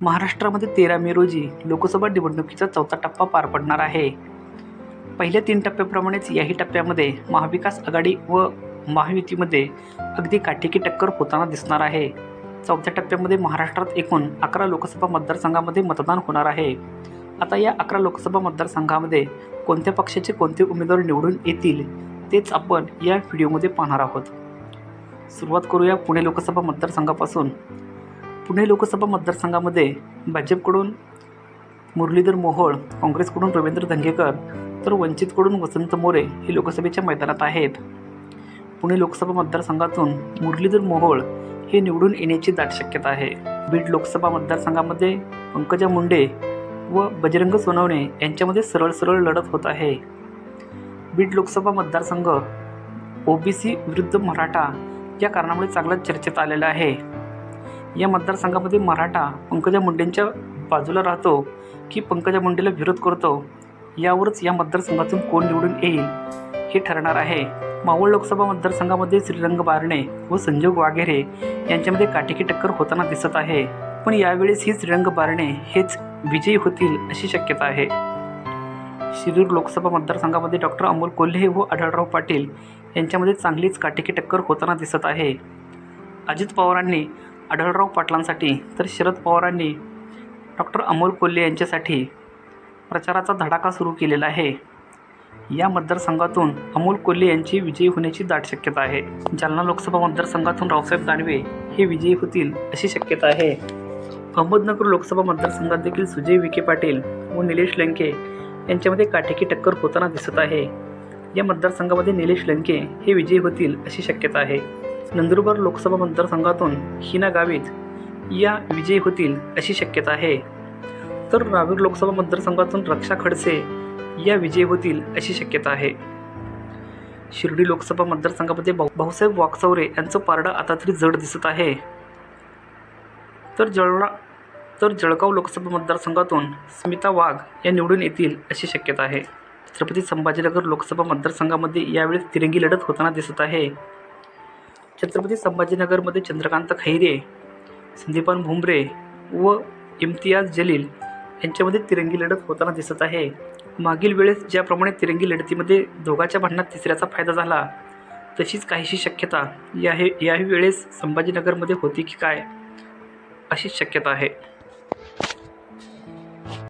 महाराष्ट्रामध्ये 13 मे रोजी लोकसभा निवडणुकीचा चौथा टप्पा पार पडणार आहे. पहिल्या 3 टप्प्याप्रमाणेच याही टप्प्यामध्ये महाविकास आघाडी व महायुतीमध्ये अगदी काटेकी टक्कर होताना दिसणार आहे. चौथ्या टप्प्यामध्ये महाराष्ट्रात एकूण 11 लोकसभा मतदारसंघामध्ये मतदान होणार आहे. आता या 11 लोकसभा मतदारसंघामध्ये कोणत्या पक्षाचे कोणते उमेदवार निवडून येतील तेच आपण या व्हिडिओमध्ये पाहणार आहोत. सुरुवात करूया पुणे लोकसभा मतदारसंघापासून. पुणे लोकसभा मतदारसंघामध्ये भाजपकडून मुरलीधर मोहोळ, काँग्रेसकडून रवींद्र धंगेकर तर वंचितकडून वसंत मोरे हे लोकसभेच्या मैदानात आहेत. पुणे लोकसभा मतदारसंघातून मुरलीधर मोहोळ हे निवडून येण्याची दाट शक्यता आहे. बीड लोकसभा मतदारसंघामध्ये पंकजा मुंडे व बजरंग सोनवणे यांच्यामध्ये सरळ लढत होत आहे. बीड लोकसभा मतदारसंघ ओबीसी विरुद्ध मराठा या कारणामुळे चांगला चर्चेत आलेला आहे. या मतदारसंघामध्ये मराठा पंकजा मुंडेंच्या बाजूला राहतो की पंकजा मुंडेला विरोध करतो यावरच या मतदारसंघातून कोण निवडून येईल हे ठरणार आहे. मावळ लोकसभा मतदारसंघामध्ये श्रीरंग बारणे व संजोग वाघेरे यांच्यामध्ये काटेकी टक्कर होताना दिसत आहे. पण यावेळेस ही श्रीरंग बारणे हेच विजयी होतील अशी शक्यता आहे. शिरूर लोकसभा मतदारसंघामध्ये डॉक्टर अमोल कोल्हे व आढळराव पाटील यांच्यामध्ये चांगलीच काटेकी टक्कर होताना दिसत आहे. अजित पवारांनी आढळराव पाटलांसाठी तर शरद पवारांनी डॉक्टर अमोल कोल्हे यांच्यासाठी प्रचाराचा धडाका सुरू केलेला आहे. या मतदारसंघातून अमोल कोल्हे यांची विजयी होण्याची दाट शक्यता आहे. जालना लोकसभा मतदारसंघातून रावसाहेब दानवे हे विजयी होतील अशी शक्यता आहे. अहमदनगर लोकसभा मतदारसंघात देखील सुजय विखे पाटील व निलेश लंके यांच्यामध्ये काटेकी टक्कर होताना दिसत आहे. या मतदारसंघामध्ये निलेश लंके हे विजयी होतील अशी शक्यता आहे. नंदुरबार लोकसभा मतदारसंघातून हिना गावित या विजयी होतील अशी शक्यता आहे. तर रावेर लोकसभा मतदारसंघातून रक्षा खडसे या विजयी होतील अशी शक्यता आहे. शिर्डी लोकसभा मतदारसंघामध्ये भाऊसाहेब वाकचौरे यांचं पारडं आता तरी जड दिसत आहे. तर जळगाव लोकसभा मतदारसंघातून स्मिता वाघ या निवडून येतील अशी शक्यता आहे. छत्रपती संभाजीनगर लोकसभा मतदारसंघामध्ये यावेळी तिरंगी लढत होताना दिसत आहे. छत्रपती संभाजीनगरमध्ये चंद्रकांत खैरे, संदीपान भुमरे व इम्तियाज जलील यांच्यामध्ये तिरंगी लढत होताना दिसत आहे. मागील वेळेस ज्याप्रमाणे तिरंगी लढतीमध्ये दोघांच्या भांडणात तिसऱ्याचा फायदा झाला तशीच काहीशी शक्यता याही वेळेस संभाजीनगरमध्ये होती की काय अशीच शक्यता आहे.